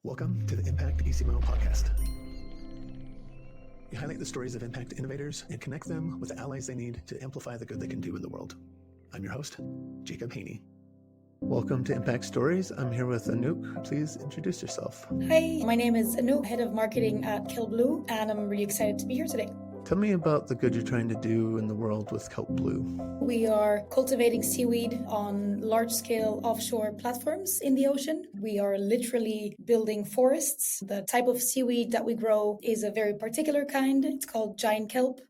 Welcome to the Impact ECMO podcast. We highlight the stories of impact innovators and connect them with the allies they need to amplify the good they can do in the world. I'm your host, Jacob Haney. Welcome to Impact Stories. I'm here with Anouk. Please introduce yourself. Hi, my name is Anouk, head of marketing at Kelp Blue, and I'm really excited to be here today. Tell me about the good you're trying to do in the world with Kelp Blue. We are cultivating seaweed on large-scale offshore platforms in the ocean. We are literally building forests. The type of seaweed that we grow is a very particular kind. It's called Giant Kelp,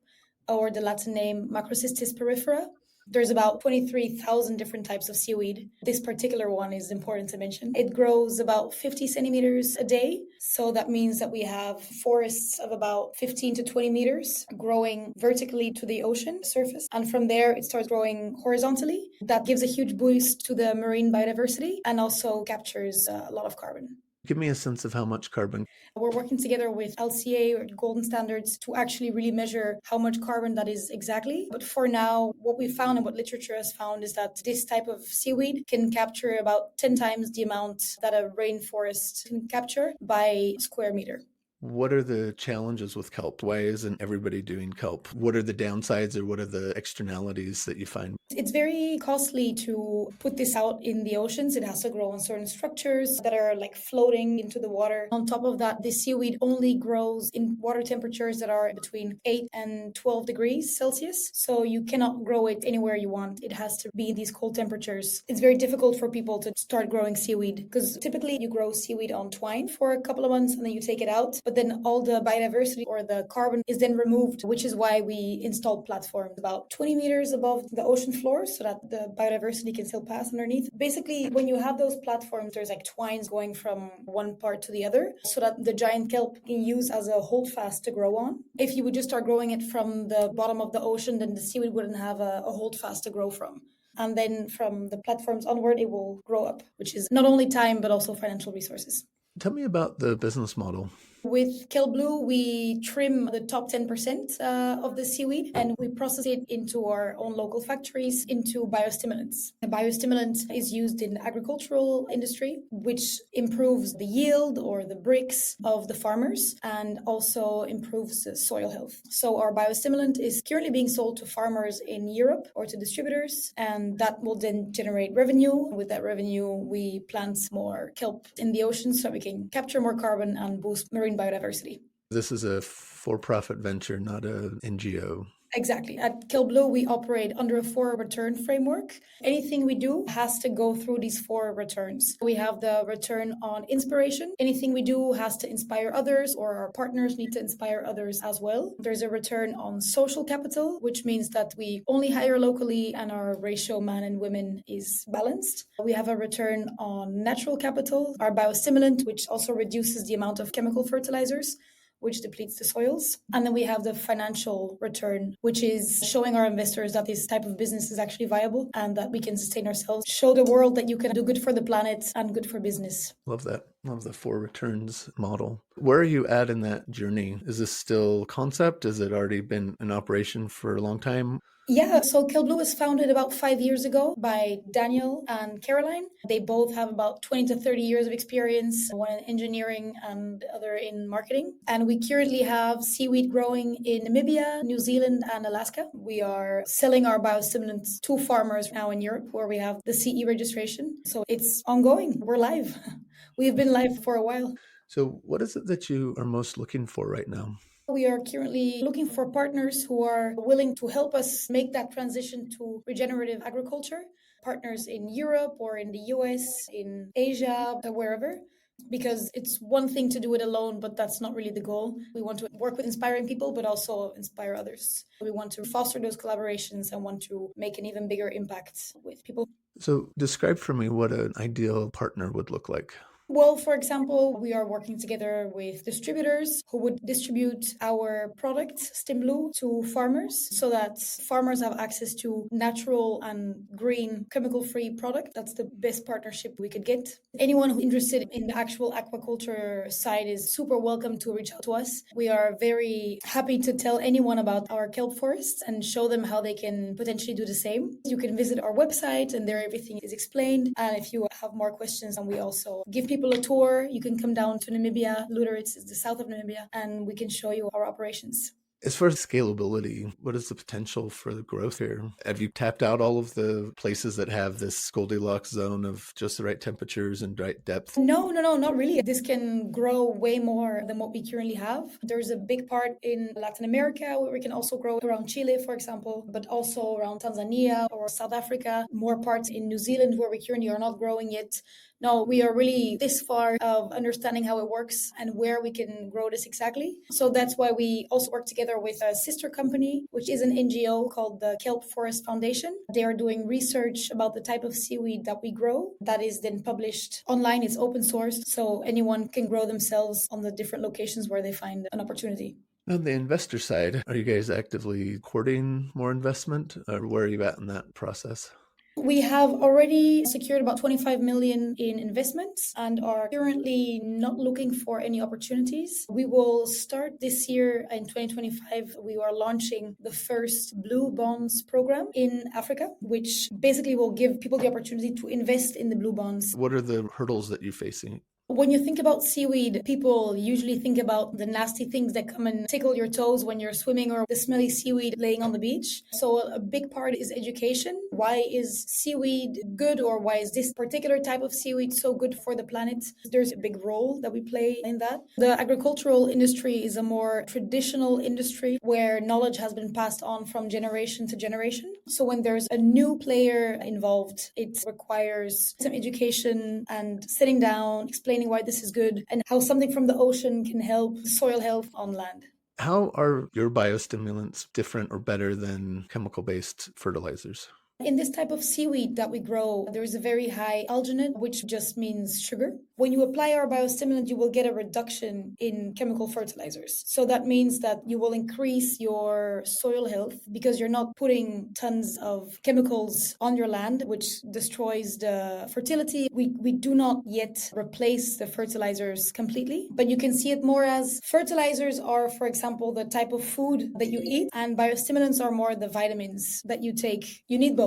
or the Latin name macrocystis pyrifera. There's about 23,000 different types of seaweed. This particular one is important to mention. It grows about 50 centimeters a day. So that means that we have forests of about 15 to 20 meters growing vertically to the ocean surface. And from there, it starts growing horizontally. That gives a huge boost to the marine biodiversity and also captures a lot of carbon. Give me a sense of how much carbon. We're working together with LCA or Golden Standards to actually really measure how much carbon that is exactly. But for now, what we found and what literature has found is that this type of seaweed can capture about 10 times the amount that a rainforest can capture by square meter. What are the challenges with kelp? Why isn't everybody doing kelp? What are the downsides or what are the externalities that you find? It's very costly to put this out in the oceans. It has to grow on certain structures that are like floating into the water. On top of that, the seaweed only grows in water temperatures that are between 8 and 12 degrees Celsius. So you cannot grow it anywhere you want. It has to be in these cold temperatures. It's very difficult for people to start growing seaweed because typically you grow seaweed on twine for a couple of months and then you take it out. But then all the biodiversity or the carbon is then removed, which is why we installed platforms about 20 meters above the ocean floor so that the biodiversity can still pass underneath. Basically, when you have those platforms, there's like twines going from one part to the other so that the giant kelp can use as a holdfast to grow on. If you would just start growing it from the bottom of the ocean, then the seaweed wouldn't have a holdfast to grow from. And then from the platforms onward, it will grow up, which is not only time, but also financial resources. Tell me about the business model. With Kelp Blue, we trim the top 10% of the seaweed and we process it into our own local factories into biostimulants. The biostimulant is used in the agricultural industry, which improves the yield or the bricks of the farmers and also improves the soil health. So our biostimulant is currently being sold to farmers in Europe or to distributors, and that will then generate revenue. With that revenue, we plant more kelp in the ocean so we can capture more carbon and boost marine biodiversity. This is a for-profit venture, not an NGO. Exactly. At Kelp Blue, we operate under a 4 return framework. Anything we do has to go through these 4 returns. We have the return on inspiration. Anything we do has to inspire others, or our partners need to inspire others as well. There's a return on social capital, which means that we only hire locally and our ratio man and women is balanced. We have a return on natural capital, our biostimulant, which also reduces the amount of chemical fertilizers, which depletes the soils. And then we have the financial return, which is showing our investors that this type of business is actually viable and that we can sustain ourselves, show the world that you can do good for the planet and good for business. Love that. Love the 4 returns model. Where are you at in that journey? Is this still concept? Has it already been in operation for a long time? Yeah, so Kelp Blue was founded about 5 years ago by Daniel and Caroline. They both have about 20 to 30 years of experience, one in engineering and the other in marketing. And we currently have seaweed growing in Namibia, New Zealand, and Alaska. We are selling our biostimulants to farmers now in Europe, where we have the CE registration. So it's ongoing. We're live. We've been live for a while. So what is it that you are most looking for right now? We are currently looking for partners who are willing to help us make that transition to regenerative agriculture, partners in Europe or in the US, in Asia, or wherever. Because it's one thing to do it alone, but that's not really the goal. We want to work with inspiring people, but also inspire others. We want to foster those collaborations and want to make an even bigger impact with people. So describe for me what an ideal partner would look like. Well, for example, we are working together with distributors who would distribute our product, Stim Blue, to farmers so that farmers have access to natural and green chemical-free product. That's the best partnership we could get. Anyone who's interested in the actual aquaculture side is super welcome to reach out to us. We are very happy to tell anyone about our kelp forests and show them how they can potentially do the same. You can visit our website and there everything is explained. And if you have more questions, and we also give people people a tour. You can come down to Namibia. Luderitz is the south of Namibia, and we can show you our operations. As far as scalability, what is the potential for the growth here? Have you tapped out all of the places that have this Goldilocks zone of just the right temperatures and right depth? No, not really. This can grow way more than what we currently have. There's a big part in Latin America where we can also grow around Chile, for example, but also around Tanzania or South Africa, more parts in New Zealand where we currently are not growing yet. No, we are really this far of understanding how it works and where we can grow this exactly. So that's why we also work together with a sister company, which is an NGO called the Kelp Forest Foundation. They are doing research about the type of seaweed that we grow that is then published online. It's open sourced, so anyone can grow themselves on the different locations where they find an opportunity. On the investor side, are you guys actively courting more investment, or where are you at in that process? We have already secured about 25 million in investments and are currently not looking for any opportunities. We will start this year in 2025. We are launching the first blue bonds program in Africa, which basically will give people the opportunity to invest in the blue bonds. What are the hurdles that you're facing? When you think about seaweed, people usually think about the nasty things that come and tickle your toes when you're swimming or the smelly seaweed laying on the beach. So a big part is education. Why is seaweed good, or why is this particular type of seaweed so good for the planet? There's a big role that we play in that. The agricultural industry is a more traditional industry where knowledge has been passed on from generation to generation. So when there's a new player involved, it requires some education and sitting down, explaining why this is good and how something from the ocean can help soil health on land. How are your biostimulants different or better than chemical-based fertilizers? In this type of seaweed that we grow, there is a very high alginate, which just means sugar. When you apply our biostimulant, you will get a reduction in chemical fertilizers. So that means that you will increase your soil health because you're not putting tons of chemicals on your land, which destroys the fertility. We do not yet replace the fertilizers completely, but you can see it more as fertilizers are, for example, the type of food that you eat, and biostimulants are more the vitamins that you take. You need both.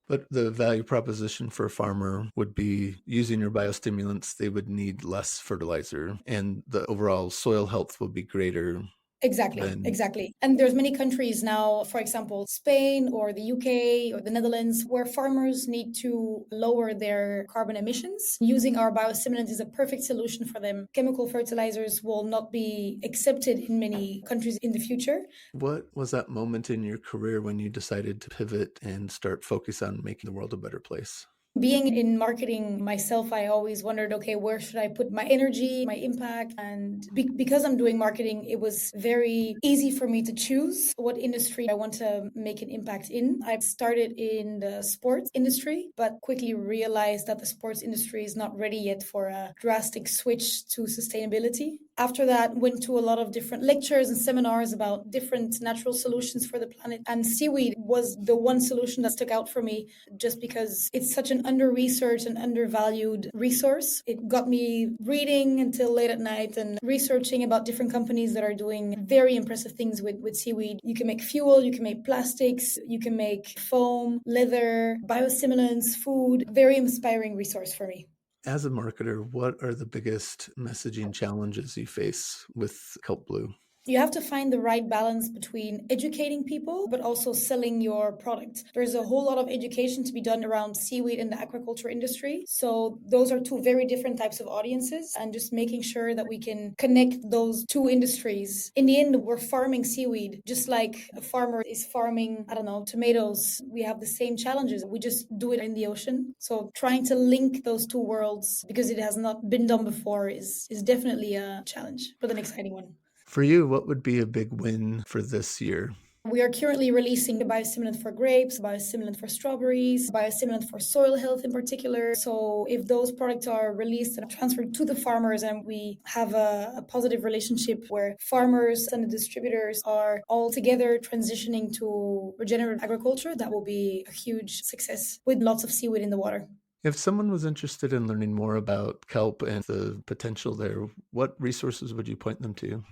But the value proposition for a farmer would be using your biostimulants, they would need less fertilizer, and the overall soil health would be greater. Exactly. And there's many countries now, for example, Spain or the UK or the Netherlands, where farmers need to lower their carbon emissions. Using our biostimulant is a perfect solution for them. Chemical fertilizers will not be accepted in many countries in the future. What was that moment in your career when you decided to pivot and start focus on making the world a better place? Being in marketing myself, I always wondered, okay, where should I put my energy, my impact? And because I'm doing marketing, it was very easy for me to choose what industry I want to make an impact in. I started in the sports industry, but quickly realized that the sports industry is not ready yet for a drastic switch to sustainability. After that, went to a lot of different lectures and seminars about different natural solutions for the planet. And seaweed was the one solution that stuck out for me just because it's such an under-researched and undervalued resource. It got me reading until late at night and researching about different companies that are doing very impressive things with seaweed. You can make fuel, you can make plastics, you can make foam, leather, biostimulants, food. Very inspiring resource for me. As a marketer, what are the biggest messaging challenges you face with Kelp Blue? You have to find the right balance between educating people, but also selling your product. There's a whole lot of education to be done around seaweed in the aquaculture industry. So those are two very different types of audiences, and just making sure that we can connect those two industries. In the end, we're farming seaweed, just like a farmer is farming, tomatoes. We have the same challenges. We just do it in the ocean. So trying to link those two worlds, because it has not been done before, is definitely a challenge, but an exciting one. For you, what would be a big win for this year? We are currently releasing a biostimulant for grapes, biostimulant for strawberries, biostimulant for soil health in particular. So if those products are released and transferred to the farmers, and we have a positive relationship where farmers and the distributors are all together transitioning to regenerative agriculture, that will be a huge success with lots of seaweed in the water. If someone was interested in learning more about kelp and the potential there, what resources would you point them to?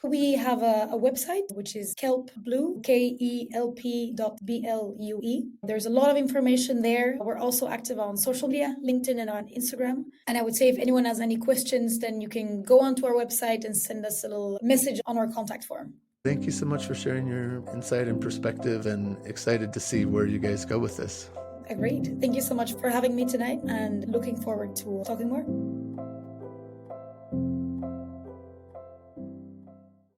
We have a website, which is Kelp Blue, KELP.BLUE. There's a lot of information there. We're also active on social media, LinkedIn and on Instagram. And I would say if anyone has any questions, then you can go onto our website and send us a little message on our contact form. Thank you so much for sharing your insight and perspective, and excited to see where you guys go with this. Agreed. Thank you so much for having me tonight, and looking forward to talking more.